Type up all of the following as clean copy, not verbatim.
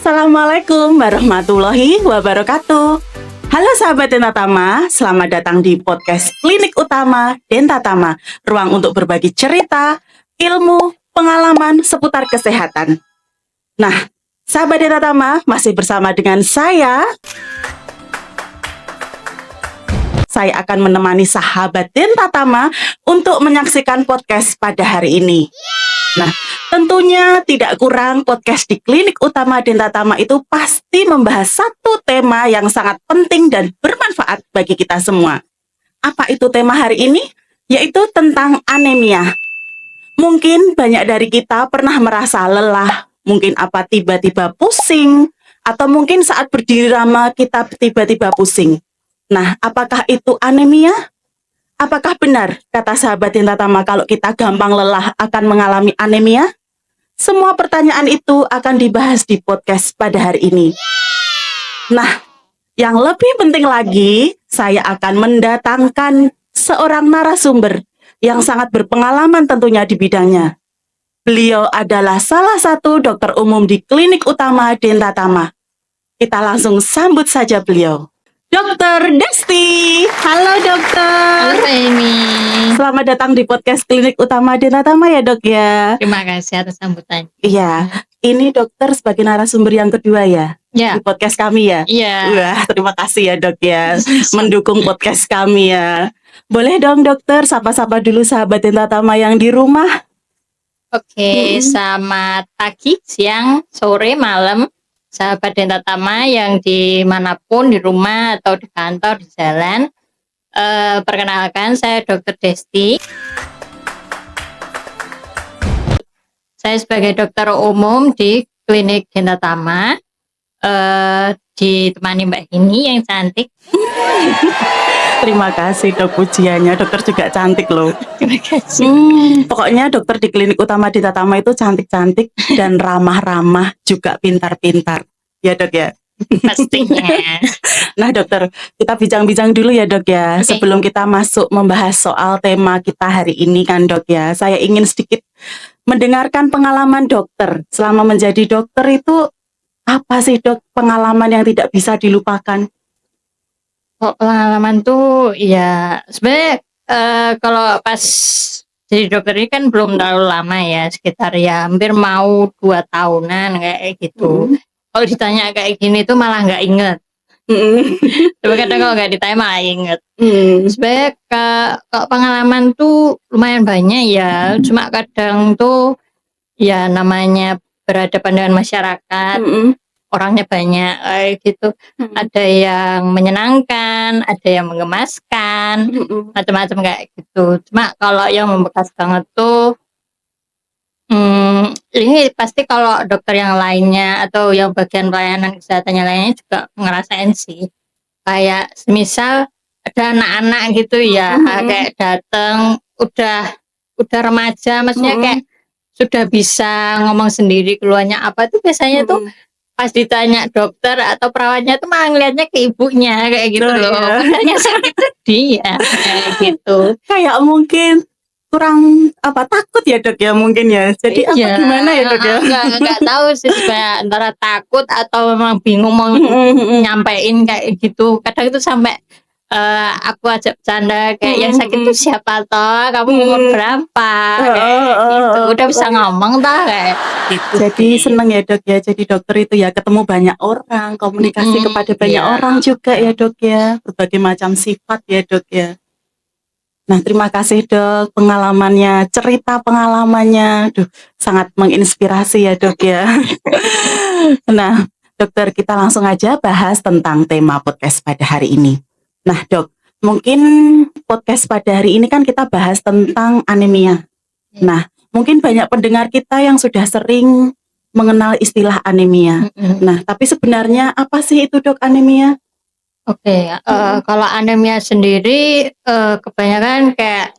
Assalamualaikum warahmatullahi wabarakatuh. Halo sahabat Dentatama, selamat datang di podcast Klinik Utama Dentatama, ruang untuk berbagi cerita, ilmu, pengalaman seputar kesehatan. Nah, sahabat Dentatama masih bersama dengan saya. Saya akan menemani sahabat Dentatama untuk menyaksikan podcast pada hari ini. Nah, tentunya tidak kurang podcast di Klinik Utama Dentatama itu pasti membahas satu tema yang sangat penting dan bermanfaat bagi kita semua. Apa itu tema hari ini? Yaitu tentang anemia. Mungkin banyak dari kita pernah merasa lelah, mungkin tiba-tiba pusing, atau mungkin saat berdiri lama kita tiba-tiba pusing. Nah, apakah itu anemia? Apakah benar kata sahabat Dentatama kalau kita gampang lelah akan mengalami anemia? Semua pertanyaan itu akan dibahas di podcast pada hari ini. Nah, yang lebih penting lagi, saya akan mendatangkan seorang narasumber yang sangat berpengalaman tentunya di bidangnya. Beliau adalah salah satu dokter umum di Klinik Utama Dentatama. Kita langsung sambut saja beliau. Dokter Desti. Halo dokter. Halo Amy. Selamat datang di podcast Klinik Utama Dentatama ya dok ya. Terima kasih atas sambutan. Iya, ini dokter sebagai narasumber yang kedua ya Ya. di podcast kami ya. Iya. Wah, terima kasih ya dok ya mendukung podcast kami ya. Boleh dong dokter sapa-sapa dulu sahabat Dentatama yang di rumah. Oke, selamat pagi, siang, sore, malam. Sahabat Dentatama yang dimanapun, di rumah atau di kantor, di jalan. Perkenalkan, saya Dokter Desti. Saya sebagai dokter umum di Klinik Dentatama. Ditemani Mbak Hini yang cantik. Terima kasih dok pujiannya, dokter juga cantik loh. Terima kasih. Pokoknya dokter di Klinik Utama Dentatama itu cantik-cantik dan ramah-ramah, juga pintar-pintar. Ya dok ya? Pastinya. Nah dokter, kita bincang-bincang dulu ya dok ya. Oke. Sebelum kita masuk membahas soal tema kita hari ini kan dok ya, saya ingin sedikit mendengarkan pengalaman dokter. Selama menjadi dokter itu, apa sih dok pengalaman yang tidak bisa dilupakan? Pengalaman tuh ya sebenarnya kalau pas jadi dokter ini kan belum terlalu lama ya, sekitar ya hampir mau 2 tahunan kayak gitu. Kalau ditanya kayak gini tuh malah nggak inget. Tapi kadang kalau nggak ditanya malah inget. Sebenarnya kalau pengalaman tuh lumayan banyak ya, cuma kadang tuh ya namanya berhadapan dengan masyarakat. Orangnya banyak kayak gitu. Ada yang menyenangkan, ada yang menggemaskan, macam-macam kayak gitu. Cuma kalau yang membekas banget tuh ini pasti kalau dokter yang lainnya atau yang bagian pelayanan kesehatannya lainnya juga ngerasain sih. Kayak semisal ada anak-anak gitu ya, kayak datang udah remaja, maksudnya kayak sudah bisa ngomong sendiri keluarnya apa tuh biasanya tuh pas ditanya dokter atau perawatnya tuh malah ngeliatnya ke ibunya kayak gitu loh. Padahal sakit tuh dia kayak gitu. Kayak mungkin kurang takut ya dok ya mungkin ya. Jadi apa gimana ya dok ya? Nggak tahu sih kayak antara takut atau memang bingung mau nyampein kayak gitu. Kadang itu sampai aku ajak bercanda kayak yang sakit tuh siapa toh, kamu umur berapa kayak gitu. Udah bisa ngomong toh kayak gitu. Jadi seneng ya dok ya, jadi dokter itu ya ketemu banyak orang, komunikasi kepada banyak orang juga ya dok ya, berbagai macam sifat ya dok ya. Nah terima kasih dok pengalamannya, cerita pengalamannya, sangat menginspirasi ya dok ya. Nah dokter, kita langsung aja bahas tentang tema podcast pada hari ini. Nah dok, mungkin podcast pada hari ini kan kita bahas tentang anemia. Nah mungkin banyak pendengar kita yang sudah sering mengenal istilah anemia. Nah tapi sebenarnya apa sih itu dok anemia? Oke, kalau anemia sendiri kebanyakan kayak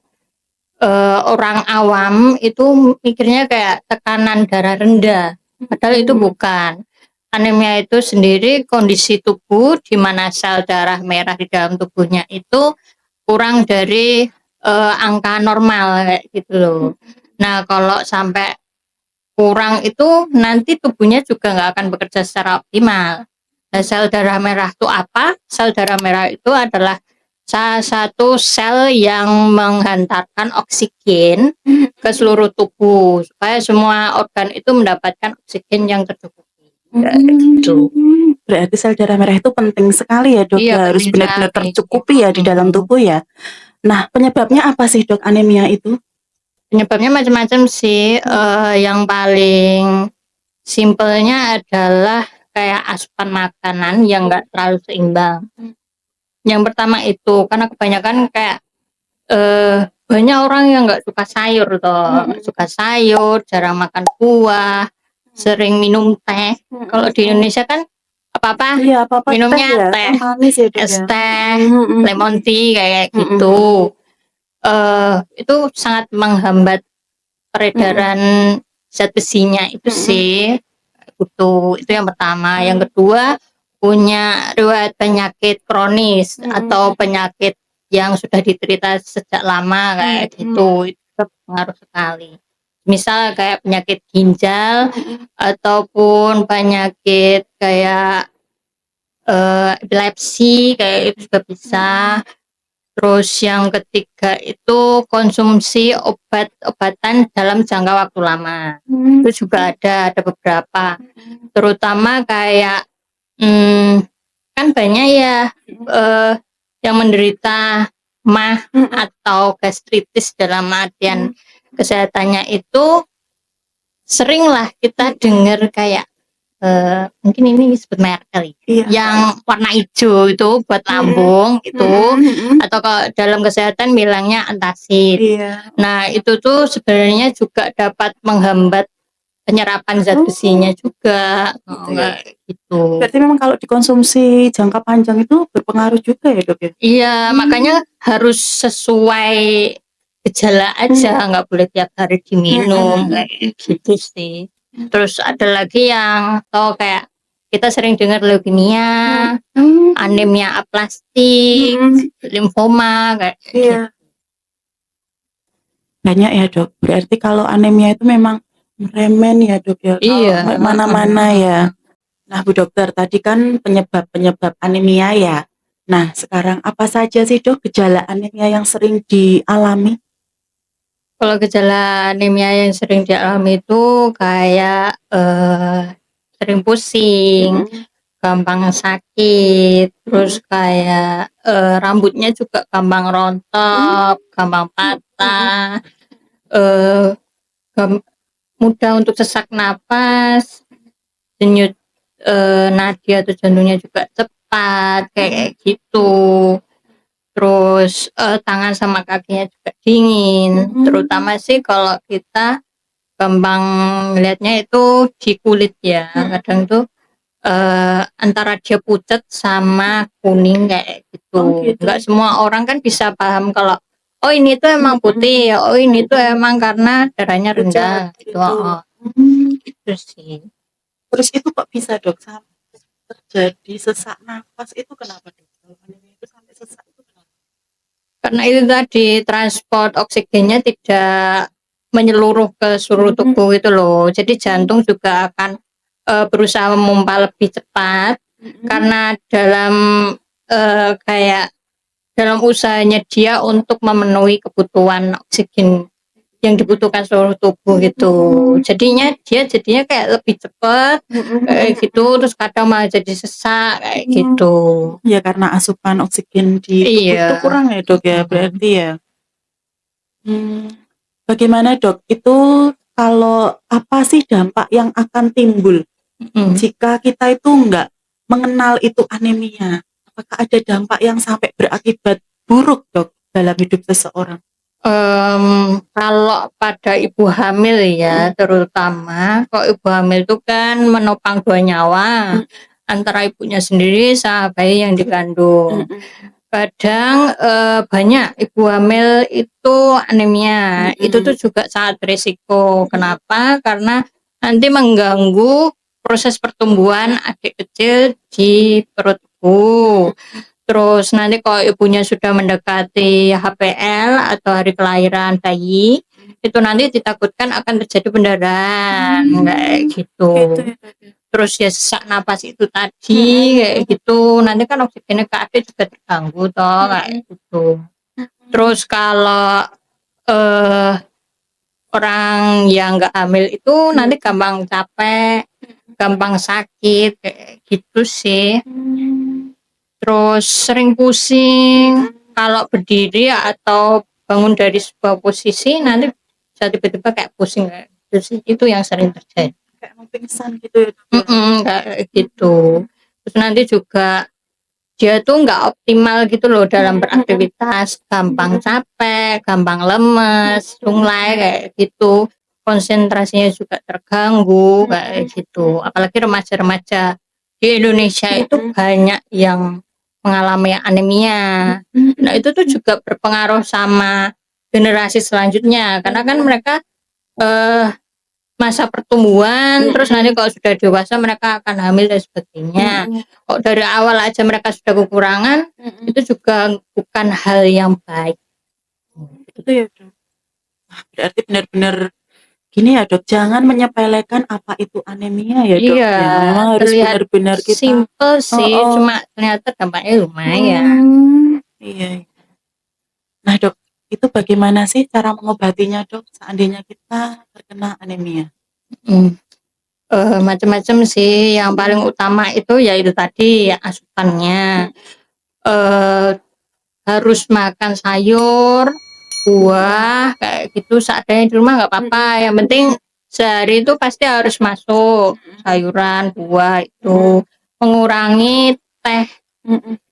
orang awam itu mikirnya kayak tekanan darah rendah, padahal itu bukan. Anemia itu sendiri kondisi tubuh di mana sel darah merah di dalam tubuhnya itu kurang dari angka normal kayak gitu loh. Nah kalau sampai kurang itu nanti tubuhnya juga nggak akan bekerja secara optimal. Nah, sel darah merah itu apa? Sel darah merah itu adalah salah satu sel yang menghantarkan oksigen ke seluruh tubuh supaya semua organ itu mendapatkan oksigen yang tercukupi. Kayak gitu. Berarti sel darah merah itu penting sekali ya dok, Iya, ya harus penting benar-benar sekali. tercukupi ya di dalam tubuh ya. Nah, penyebabnya apa sih dok anemia itu? Penyebabnya macam-macam sih. Yang paling simpelnya adalah kayak asupan makanan yang nggak terlalu seimbang. Yang pertama itu karena kebanyakan kayak banyak orang yang nggak suka sayur toh, nggak suka sayur, jarang makan buah, sering minum teh. Kalau di Indonesia kan apa-apa Iya, apa-apa minumnya teh ya, teh, manis ya dok es ya. teh, lemon tea kayak gitu. Itu sangat menghambat peredaran zat besinya itu sih. Itu yang pertama. Yang kedua, punya riwayat penyakit kronis atau penyakit yang sudah diderita sejak lama kayak gitu, itu berpengaruh sekali. Misal kayak penyakit ginjal ataupun penyakit kayak epilepsi kayak itu juga bisa. Terus yang ketiga itu konsumsi obat-obatan dalam jangka waktu lama. Itu juga ada beberapa. Terutama kayak kan banyak ya yang menderita MAH atau gastritis dalam artian kesehatannya itu seringlah kita dengar kayak mungkin ini disebut merek kali. Iya. Yang warna hijau itu buat lambung itu, atau kalau dalam kesehatan bilangnya antacid. Iya. Nah itu tuh sebenarnya juga dapat menghambat penyerapan zat besinya juga. Gitu ya. Gitu. Berarti memang kalau dikonsumsi jangka panjang itu berpengaruh juga ya dok ya? Iya, makanya harus sesuai gejala aja, nggak boleh tiap hari diminum kayak gitu sih. Terus ada lagi yang kayak kita sering dengar leukemia, anemia aplastik, limfoma kayak Iya. Banyak ya dok. Berarti kalau anemia itu memang meremen ya dok ya. Iya. Mana-mana ya. Nah Bu Dokter, tadi kan penyebab anemia ya. Nah sekarang apa saja sih dok gejala anemia yang sering dialami? Kalau gejala anemia yang sering dialami itu kayak sering pusing, gampang sakit, terus kayak rambutnya juga gampang rontok, gampang patah, mudah untuk sesak napas, denyut nadi atau jantungnya juga cepat kayak gitu. Terus tangan sama kakinya juga dingin, terutama sih kalau kita gampang melihatnya itu di kulit ya. Kadang tuh antara dia pucat sama kuning kayak gitu. Nggak semua orang kan bisa paham kalau oh ini tuh emang putih, oh ini tuh emang karena darahnya rendah gitu. Gitu sih. Terus itu kok bisa dok sampai terjadi sesak nafas itu kenapa dok? Kalau anemia itu sampai sesak itu kenapa? Karena itu tadi transport oksigennya tidak menyeluruh ke seluruh tubuh itu loh. Jadi jantung juga akan berusaha memompa lebih cepat karena dalam kayak dalam usahanya dia untuk memenuhi kebutuhan oksigen yang dibutuhkan seluruh tubuh gitu. Jadinya kayak lebih cepat kayak gitu, terus kadang malah jadi sesak kayak gitu. Ya karena asupan oksigen di tubuh itu kurang ya dok ya berarti ya. Bagaimana dok? Itu kalau apa sih dampak yang akan timbul jika kita itu nggak mengenal itu anemia? Apakah ada dampak yang sampai berakibat buruk dok dalam hidup seseorang? Kalau pada ibu hamil ya, terutama kalau ibu hamil itu kan menopang dua nyawa antara ibunya sendiri sama bayi yang dikandung. Kadang banyak ibu hamil itu anemia, itu tuh juga sangat berisiko. Kenapa? Karena nanti mengganggu proses pertumbuhan adik kecil di perut ibu. Terus nanti kalau ibunya sudah mendekati HPL atau hari kelahiran bayi, itu nanti ditakutkan akan terjadi pendarahan kayak gitu. Gitu ya dok ya. Terus ya sesak napas itu tadi kayak gitu, nanti kan oksigennya ke adik juga terganggu toh kayak gitu. Terus kalau eh orang yang nggak hamil itu nanti gampang capek, gampang sakit kayak gitu sih. Terus sering pusing kalau berdiri atau bangun dari sebuah posisi nanti bisa tiba-tiba kayak pusing kayak gitu sih. Itu yang sering terjadi. Kayak mau pingsan gitu ya dok ya. Kayak gitu. Terus nanti juga dia tuh nggak optimal gitu loh dalam beraktivitas, gampang capek, gampang lemes, lunglai kayak gitu, konsentrasinya juga terganggu kayak gitu. Apalagi remaja-remaja di Indonesia itu banyak yang mengalami anemia. Nah itu tuh juga berpengaruh sama generasi selanjutnya karena kan mereka eh masa pertumbuhan, terus nanti kalau sudah dewasa mereka akan hamil dan sebagainya. Kok dari awal aja mereka sudah kekurangan, itu juga bukan hal yang baik. Itu ya dok. Wah, berarti benar-benar gini ya dok, jangan menyepelekan apa itu anemia ya dok Iya, ya. Memang harus terlihat benar-benar kita. simple sih, Oh, oh. cuma ternyata dampaknya lumayan. Iya. Nah dok, itu bagaimana sih cara mengobatinya dok seandainya kita terkena anemia? Hmm. Macam-macam sih, yang paling utama itu ya itu tadi ya asupannya. Harus makan sayur, buah kayak gitu seadanya di rumah nggak apa-apa. Yang penting sehari itu pasti harus masuk sayuran, buah itu. Mengurangi teh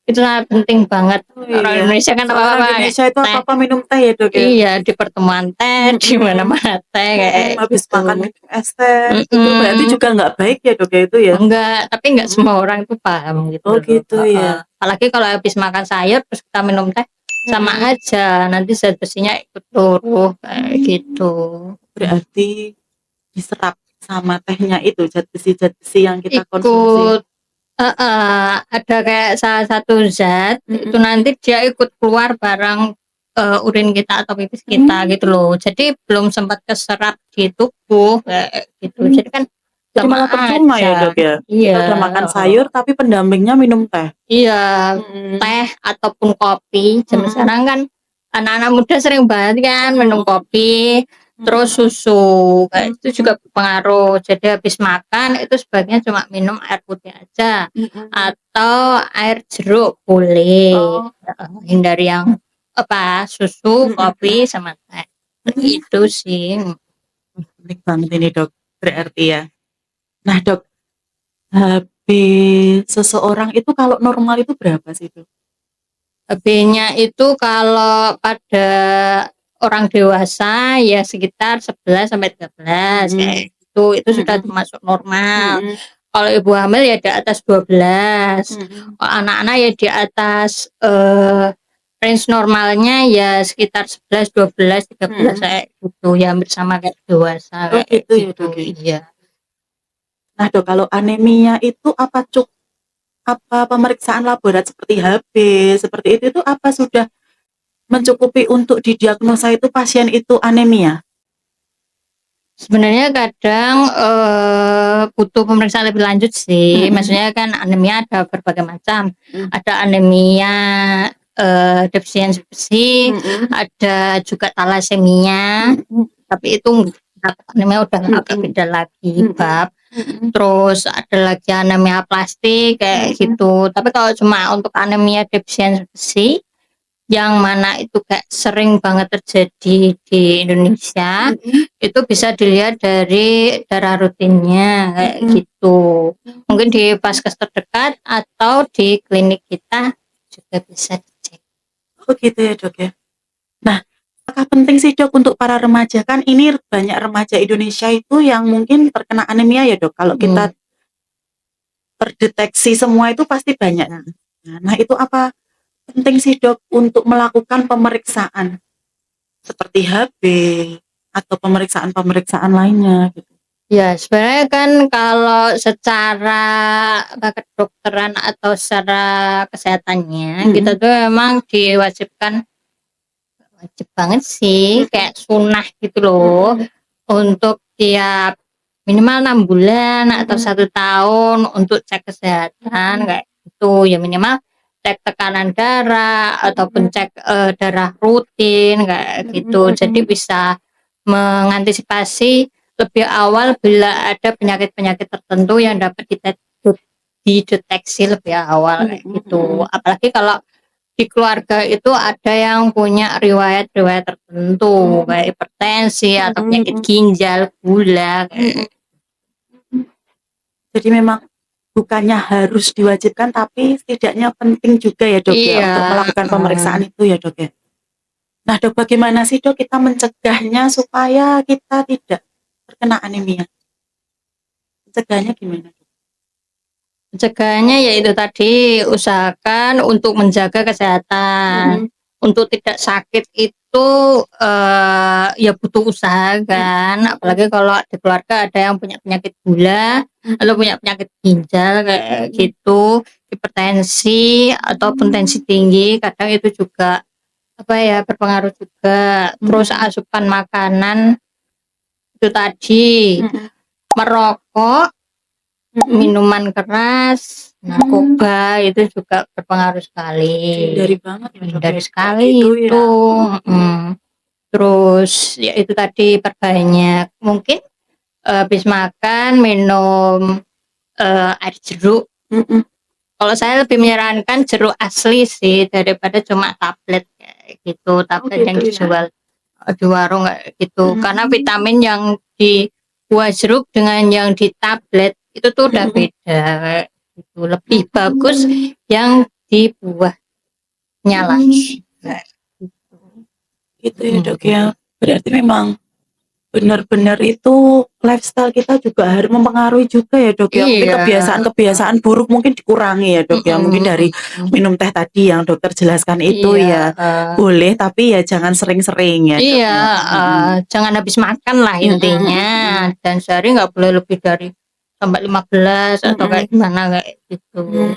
itu sangat penting banget. Oh Orang iya. Indonesia kan Soalnya apa-apa orang Indonesia itu teh. apa-apa minum teh ya dok ya. Iya, di pertemuan teh, di mana-mana teh kayak Habis gitu. makan minum es teh, itu berarti juga nggak baik ya dok ya itu ya. Enggak, tapi enggak semua orang itu paham gitu Oh loh. gitu ya. Apalagi kalau habis makan sayur terus kita minum teh sama aja, nanti zat besinya ikut turun kayak gitu. Berarti diserap sama tehnya itu zat besi yang kita Ikut konsumsi. ada kayak salah satu zat itu nanti dia ikut keluar barang urin kita atau pipis kita gitu loh. Jadi belum sempat keserap di tubuh kayak gitu. Jadi kan Jadi sama malah percuma ya aja. dok ya. Iya. Kita udah makan sayur tapi pendampingnya minum teh. Iya, teh ataupun kopi. Zaman sekarang kan anak-anak muda sering banget kan minum kopi, terus susu, kayak itu juga berpengaruh. Jadi habis makan itu sebaiknya cuma minum air putih aja atau air jeruk boleh. Hindari yang apa susu, kopi sama teh. Itu sih. Penting banget ini dok. Berarti ya. Nah dok, HB seseorang itu kalau normal itu berapa sih dok? HB-nya itu kalau pada orang dewasa ya sekitar 11 sampai 13 kayak gitu. Itu sudah termasuk normal. Kalau ibu hamil ya di atas 12. Kalau anak-anak ya di atas range normalnya ya sekitar 11, 12, 13 kayak gitu. Ya hampir sama kayak dewasa Oh kayak gitu ya gitu. dok. Iya. Nah dok, kalau anemia itu apa pemeriksaan laborat seperti HB seperti itu apa sudah mencukupi untuk didiagnosa itu pasien itu anemia? Sebenarnya kadang butuh pemeriksaan lebih lanjut sih. Maksudnya kan anemia ada berbagai macam. Ada anemia defisiensi besi, ada juga talasemia. Tapi itu anemia udah agak beda lagi bab. Terus ada lagi anemia plastik kayak gitu. Tapi kalau cuma untuk anemia defisiensi besi yang mana itu kayak sering banget terjadi di Indonesia, itu bisa dilihat dari darah rutinnya kayak gitu. Mungkin di vaskes terdekat atau di klinik kita juga bisa dicek. Oh gitu ya dok ya. Nah, apakah penting sih dok untuk para remaja? Kan ini banyak remaja Indonesia itu yang mungkin terkena anemia ya dok. Kalau kita terdeteksi semua itu pasti banyak. Nah itu apa penting sih dok untuk melakukan pemeriksaan seperti HB atau pemeriksaan-pemeriksaan lainnya gitu. Ya, sebenarnya kan kalau secara kedokteran atau secara kesehatannya kita tuh memang diwajibkan wajib banget sih, kayak sunah gitu loh, untuk tiap minimal 6 bulan atau 1 tahun untuk cek kesehatan kayak gitu. Ya minimal cek tekanan darah ataupun cek darah rutin kayak gitu. Jadi bisa mengantisipasi lebih awal bila ada penyakit-penyakit tertentu yang dapat dideteksi lebih awal kayak gitu. Apalagi kalau di keluarga itu ada yang punya riwayat-riwayat tertentu kayak hipertensi atau penyakit ginjal, gula kayak. Jadi memang bukannya harus diwajibkan, tapi setidaknya penting juga ya dok ya untuk melakukan pemeriksaan itu ya dok ya. Nah dok, bagaimana sih dok kita mencegahnya supaya kita tidak terkena anemia? Mencegahnya gimana? Pencegahannya yaitu tadi usahakan untuk menjaga kesehatan. Untuk tidak sakit itu ya butuh usaha kan. Apalagi kalau di keluarga ada yang punya penyakit gula atau punya penyakit ginjal kayak gitu, hipertensi ataupun tensi tinggi, kadang itu juga apa ya berpengaruh juga. Terus asupan makanan itu tadi, merokok, minuman keras, narkoba itu juga berpengaruh sekali. Dari banget ya dok. Dari sekali itu. Terus ya itu tadi perbanyak mungkin habis makan minum air jeruk. Kalau saya lebih menyarankan jeruk asli sih daripada cuma tablet kayak gitu, tablet yang dijual di warung kayak gitu. Karena vitamin yang di buah jeruk dengan yang di tablet itu tuh udah beda gitu. Lebih bagus yang di buahnya lagi gitu ya dok ya. Berarti memang benar-benar itu lifestyle kita juga harus mempengaruhi juga ya dok ya. Mungkin kebiasaan-kebiasaan buruk mungkin dikurangi ya dok ya. Mungkin dari minum teh tadi yang dokter jelaskan itu ya boleh, tapi ya jangan sering-sering ya dok. Jangan habis makan lah intinya. Dan sehari nggak boleh lebih dari sampai 15 atau kayak gimana kayak gitu.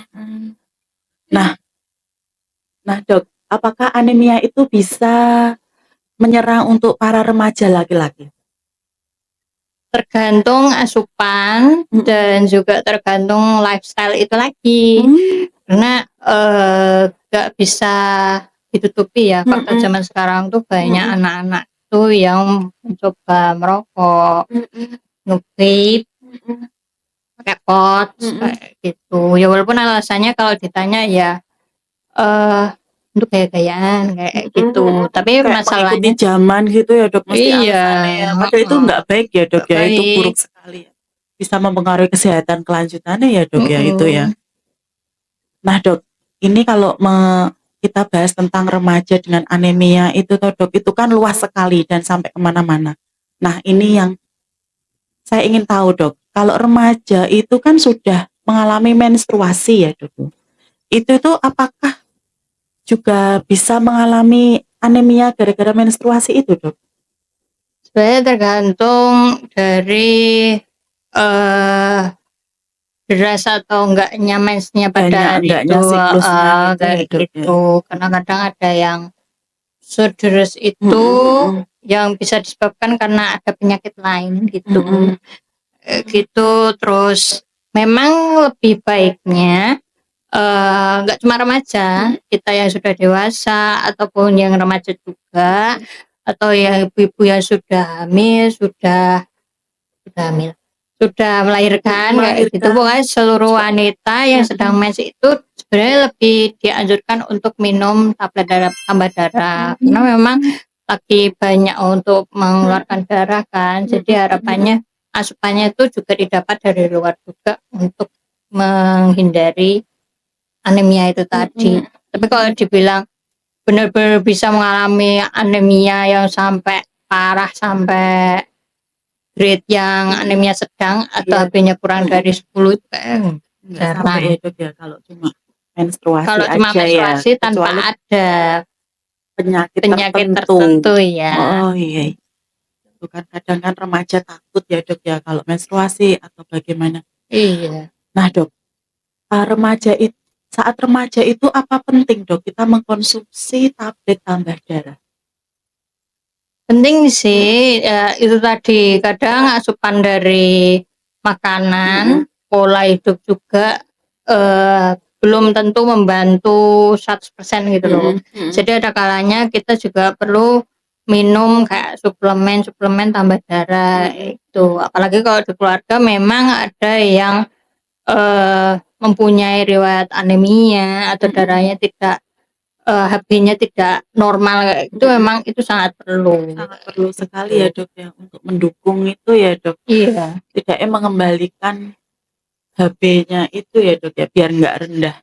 Nah dok, apakah anemia itu bisa menyerang untuk para remaja laki-laki? Tergantung asupan dan juga tergantung lifestyle itu lagi. Karena gak bisa ditutupi ya, fakta zaman sekarang tuh banyak anak-anak tuh yang mencoba merokok, nge-vape, pakai pot kayak gitu. Ya walaupun alasannya kalau ditanya ya untuk gaya-gayaan kayak gitu, tapi kayak masalahnya mengikuti zaman gitu ya dok, mesti alasannya ya. Padahal itu nggak baik ya dok ya, itu buruk sekali ya. Bisa mempengaruhi kesehatan kelanjutannya ya dok ya itu ya. Nah dok, ini kalau kita bahas tentang remaja dengan anemia itu toh dok, itu kan luas sekali dan sampai kemana-mana. Nah ini yang saya ingin tahu dok, kalau remaja itu kan sudah mengalami menstruasi ya dok, itu tuh apakah juga bisa mengalami anemia gara-gara menstruasi itu dok? Sebenarnya tergantung dari deras atau enggaknya mensnya pada hari itu kayak gitu. Karena kadang ada yang sederas itu yang bisa disebabkan karena ada penyakit lain gitu. Gitu. Terus memang lebih baiknya nggak cuma remaja, kita yang sudah dewasa ataupun yang remaja juga, atau yang ibu-ibu yang sudah hamil, sudah melahirkan kayak gitu. Pokoknya seluruh wanita yang sedang mens itu sebenarnya lebih dianjurkan untuk minum tablet tambah darah, karena memang lagi banyak untuk mengeluarkan darah kan, jadi harapannya asupannya itu juga didapat dari luar juga untuk menghindari anemia itu tadi. Tapi kalau dibilang benar-benar bisa mengalami anemia yang sampai parah, sampai grade yang anemia sedang atau HB-nya kurang dari 10 itu kayak jarang ya dok ya, kalau cuma menstruasi kalau cuma menstruasi ya, tanpa ada penyakit tertentu ya. Oh iya. Bukan kadang kan remaja takut ya dok ya kalau menstruasi atau bagaimana. Iya. Nah dok, saat remaja itu apa penting dok kita mengkonsumsi tablet tambah darah? Penting sih, ya itu tadi, kadang asupan dari makanan, pola hidup juga, belum tentu membantu 100% gitu loh. Jadi ada kalanya kita juga perlu minum kayak suplemen tambah darah itu. Apalagi kalau di keluarga memang ada yang, mempunyai riwayat anemia atau darahnya tidak HB-nya tidak normal kayak gitu, memang itu sangat perlu. Sangat perlu sekali ya dok ya untuk mendukung itu ya dok. Iya. Tidaknya mengembalikan HB-nya itu ya dok ya biar nggak rendah.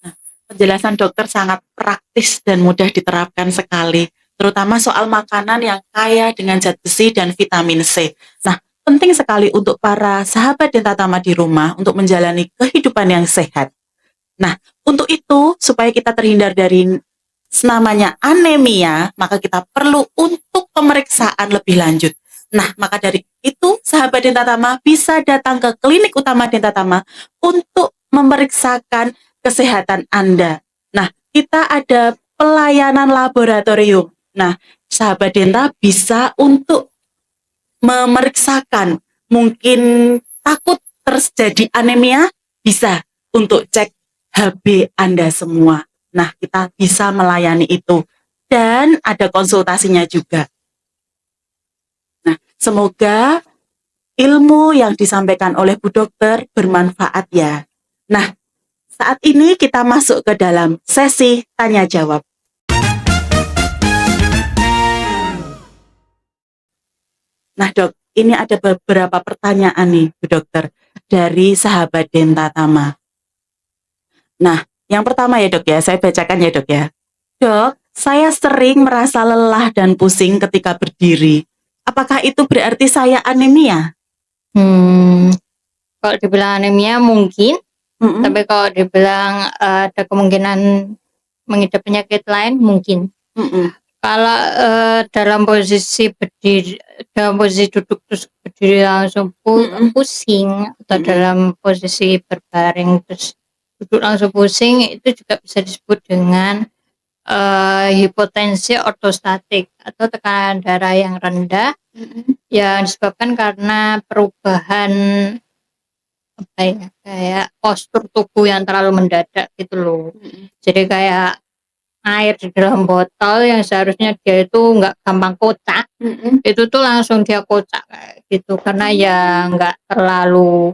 Nah, penjelasan dokter sangat praktis dan mudah diterapkan sekali, terutama soal makanan yang kaya dengan zat besi dan vitamin C. Nah, penting sekali untuk para sahabat Dentatama di rumah untuk menjalani kehidupan yang sehat. Nah, untuk itu, supaya kita terhindar dari namanya anemia, maka kita perlu untuk pemeriksaan lebih lanjut. Nah, maka dari itu, sahabat Dentatama bisa datang ke klinik utama Dentatama untuk memeriksakan kesehatan Anda. Nah, kita ada pelayanan laboratorium. Nah, sahabat Denta bisa untuk memeriksakan, mungkin takut terjadi anemia, bisa untuk cek HB Anda semua. Nah, kita bisa melayani itu. Dan ada konsultasinya juga. Nah, semoga ilmu yang disampaikan oleh Bu Dokter bermanfaat ya. Nah, saat ini kita masuk ke dalam sesi tanya jawab. Nah dok, ini ada beberapa pertanyaan nih Bu Dokter dari sahabat Dentatama. Nah, yang pertama ya dok ya, saya bacakan ya dok ya. Dok, saya sering merasa lelah dan pusing ketika berdiri. Apakah itu berarti saya anemia? Kalau dibilang anemia mungkin, tapi kalau dibilang ada kemungkinan mengidap penyakit lain mungkin. Kalau dalam posisi duduk terus berdiri langsung pusing, atau dalam posisi berbaring terus duduk langsung pusing, itu juga bisa disebut dengan hipotensi ortostatik atau tekanan darah yang rendah yang disebabkan karena perubahan apa ya, kayak postur tubuh yang terlalu mendadak gitu loh. Jadi kayak air di dalam botol yang seharusnya dia itu nggak gampang kocak, itu tuh langsung dia kocak kayak gitu karena ya nggak terlalu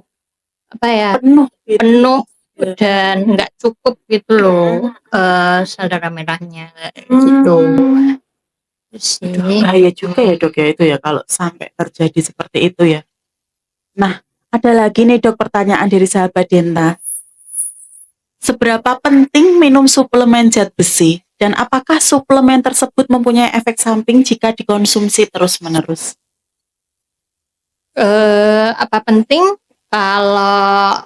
apa ya, penuh dan nggak cukup gitu loh sel darah merahnya kayak gitu. Bahaya juga ya dok ya itu ya kalau sampai terjadi seperti itu ya. Nah, ada lagi nih dok pertanyaan dari sahabat Denta. Seberapa penting minum suplemen zat besi dan apakah suplemen tersebut mempunyai efek samping jika dikonsumsi terus-menerus? Apa penting? Kalau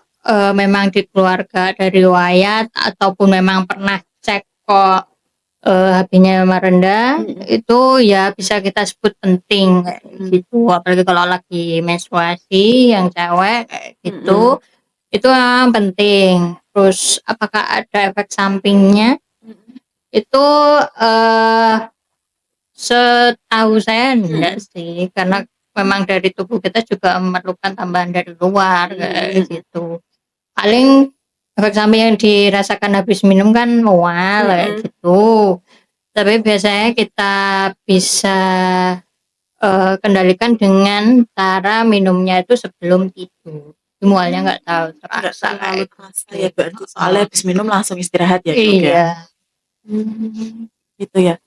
memang di keluarga ada riwayat ataupun memang pernah cek kok HB-nya memang rendah, itu ya bisa kita sebut penting kayak gitu. Apalagi kalau lagi menstruasi yang cewek kayak gitu, itu memang penting. Terus apakah ada efek sampingnya? Itu setahu saya enggak sih, karena memang dari tubuh kita juga memerlukan tambahan dari luar kayak gitu. Paling efek samping yang dirasakan habis minum kan mual kayak gitu. Tapi biasanya kita bisa kendalikan dengan cara minumnya itu sebelum tidur. Mualnya nggak tahu terasa kayak gitu. Ya berarti soalnya habis minum langsung istirahat ya dok ya. Iya. Gitu ya.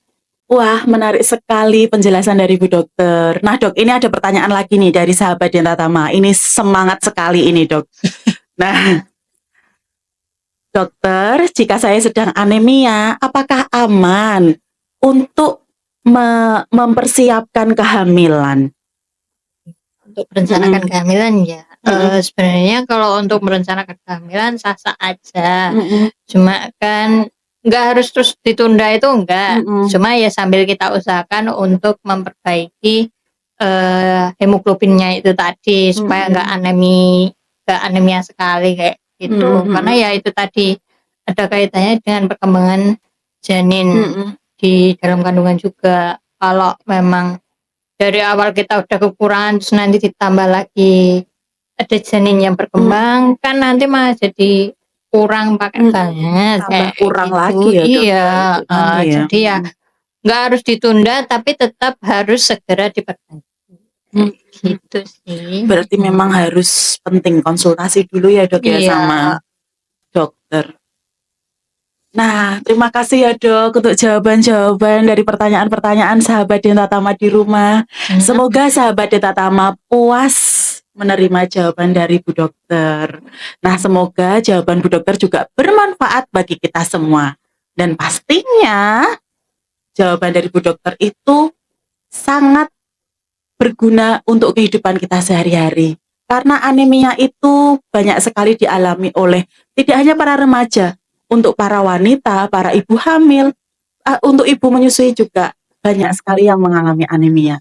Wah, menarik sekali penjelasan dari Bu Dokter. Nah dok, ini ada pertanyaan lagi nih dari sahabat Dentatama. Ini semangat sekali ini dok. Nah, dokter, jika saya sedang anemia, apakah aman untuk mempersiapkan kehamilan? Untuk merencanakan kehamilan ya, sebenarnya kalau untuk merencanakan kehamilan sah-sah aja. Cuma kan nggak harus terus ditunda itu enggak. Cuma ya sambil kita usahakan untuk memperbaiki hemoglobinnya itu tadi supaya nggak anemia sekali kayak gitu. Karena ya itu tadi ada kaitannya dengan perkembangan janin di dalam kandungan juga. Kalau memang dari awal kita udah kekurangan terus nanti ditambah lagi ada janin yang berkembang kan nanti malah jadi kurang pakai banget Tambah kayak kurang gitu. lagi ya, Dok. Iya, Gimana ya? jadi ya nggak harus ditunda tapi tetap harus segera diperbaiki. Gitu sih. Berarti memang harus penting konsultasi dulu ya, Dok, ya, Iya. sama dokter. Nah, terima kasih ya, Dok, untuk jawaban-jawaban dari pertanyaan-pertanyaan sahabat Denta Tama di rumah. Semoga sahabat Denta Tama puas menerima jawaban dari Bu Dokter. Nah, semoga jawaban Bu Dokter juga bermanfaat bagi kita semua. Dan pastinya jawaban dari Bu Dokter itu sangat berguna untuk kehidupan kita sehari-hari. Karena anemia itu banyak sekali dialami oleh tidak hanya para remaja, untuk para wanita, para ibu hamil, untuk ibu menyusui juga banyak sekali yang mengalami anemia.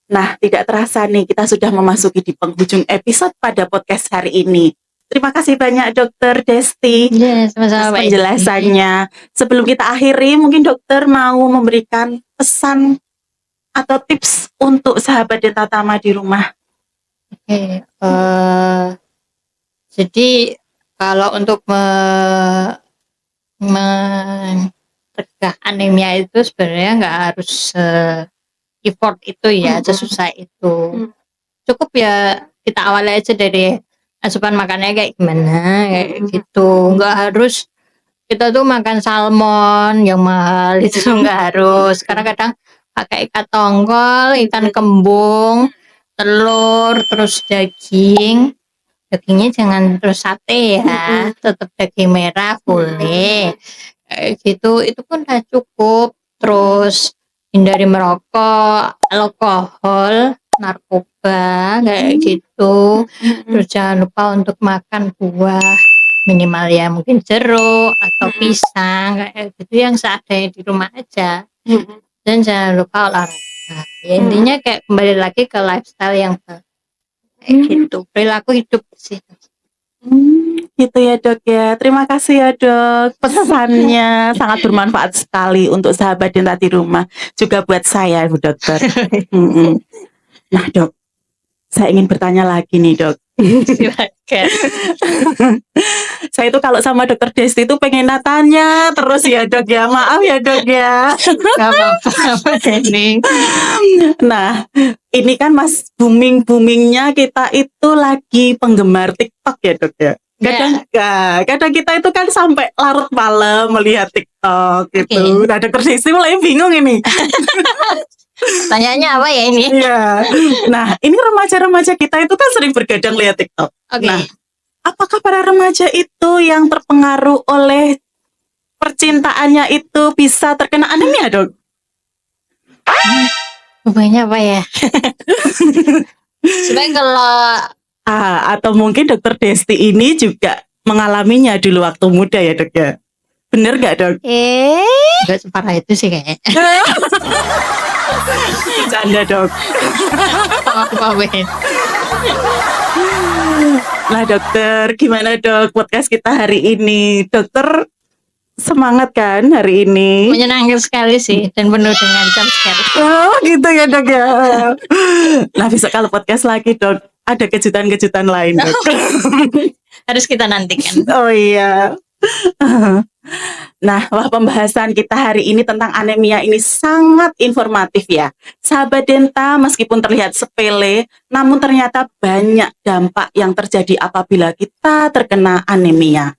Nah, tidak terasa nih kita sudah memasuki di penghujung episode pada podcast hari ini. Terima kasih banyak Dokter Desti Yes, atas sama-sama Mbak Esti. penjelasannya. Sebelum kita akhiri, mungkin dokter mau memberikan pesan atau tips untuk sahabat Denta Tama di rumah. Oke, jadi kalau untuk mencegah anemia itu sebenarnya nggak harus effort itu ya, sesusah itu. Cukup ya kita awali aja dari asupan makannya kayak gimana, kayak gitu. Nggak harus kita tuh makan salmon yang mahal itu nggak harus. Karena kadang pakai ikan tongkol, ikan kembung, telur, terus dagingnya jangan terus sate ya, tetap daging merah boleh kayak gitu, itu pun udah cukup. Terus hindari merokok, alkohol, narkoba kayak gitu. Terus jangan lupa untuk makan buah minimal ya, mungkin jeruk atau pisang kayak gitu yang seadanya di rumah aja. Dan jangan lupa olahraga ya, intinya kayak kembali lagi ke lifestyle yang baik kayak gitu, perilaku hidup sih. Gitu ya, Dok, ya. Terima kasih ya, Dok. Pesannya sangat bermanfaat sekali untuk sahabat Denta di rumah, juga buat saya, Bu Dokter. Nah, Dok, saya ingin bertanya lagi nih, Dok. Silakan. Saya itu kalau sama Dokter Desti itu pengen tanya terus ya, Dok, ya. Maaf ya, Dok, ya. Gak apa-apa ini. Nah, ini kan Mas booming-boomingnya kita itu lagi penggemar TikTok ya, Dok, ya. Kadang kita itu kan sampai larut malam melihat TikTok gitu. Nah, Dokter Desti mulai bingung ini. Tanyanya apa ya ini? Iya. Nah, ini remaja-remaja kita itu kan sering bergadang lihat TikTok. Nah, apakah para remaja itu yang terpengaruh oleh percintaannya itu bisa terkena anemia, Dok? Banyak apa ya? Sebenarnya kalau atau mungkin Dokter Desti ini juga mengalaminya dulu waktu muda ya, Dok, ya? Bener gak, Dok? gak separah itu sih kayaknya. Canda, Dok. Nah, Dokter, gimana, Dok, podcast kita hari ini? Dokter semangat kan hari ini? Menyenangkan sekali sih dan penuh dengan jam scare. Oh, gitu ya, Dok, ya. Nah, besok kalau podcast lagi, Dok, ada kejutan-kejutan lain, Dok. Harus kita nantikan. Oh iya. Nah, wah, pembahasan kita hari ini tentang anemia ini sangat informatif ya. Sahabat Denta, meskipun terlihat sepele, namun ternyata banyak dampak yang terjadi apabila kita terkena anemia.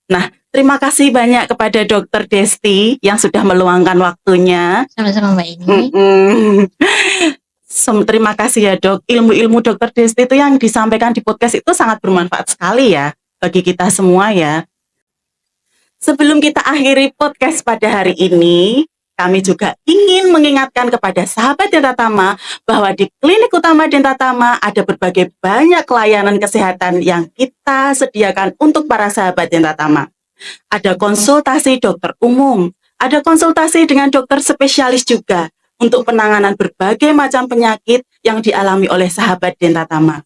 Nah, terima kasih banyak kepada Dokter Desti yang sudah meluangkan waktunya. Sama-sama Mbak ini. Terima kasih ya, Dok. Ilmu-ilmu Dokter Desti itu yang disampaikan di podcast itu sangat bermanfaat sekali ya bagi kita semua ya. Sebelum kita akhiri podcast pada hari ini, kami juga ingin mengingatkan kepada sahabat Denta Tama bahwa di Klinik Utama Denta Tama ada berbagai banyak layanan kesehatan yang kita sediakan untuk para sahabat Denta Tama. Ada konsultasi dokter umum, ada konsultasi dengan dokter spesialis juga untuk penanganan berbagai macam penyakit yang dialami oleh sahabat Denta Tama.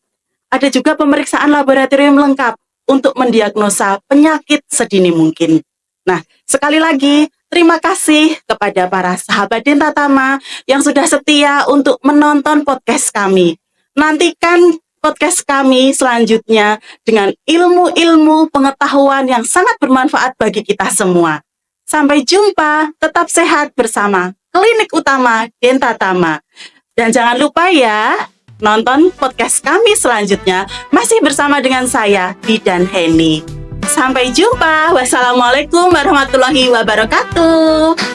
Ada juga pemeriksaan laboratorium lengkap untuk mendiagnosa penyakit sedini mungkin. Nah, sekali lagi, Terima kasih kepada para sahabat Dentatama yang sudah setia untuk menonton podcast kami. Nantikan podcast kami selanjutnya dengan ilmu-ilmu pengetahuan yang sangat bermanfaat bagi kita semua. Sampai jumpa, tetap sehat bersama Klinik Utama Dentatama. Dan jangan lupa ya, nonton podcast kami selanjutnya masih bersama dengan saya, Bidan Heni. Sampai jumpa. Wassalamualaikum warahmatullahi wabarakatuh.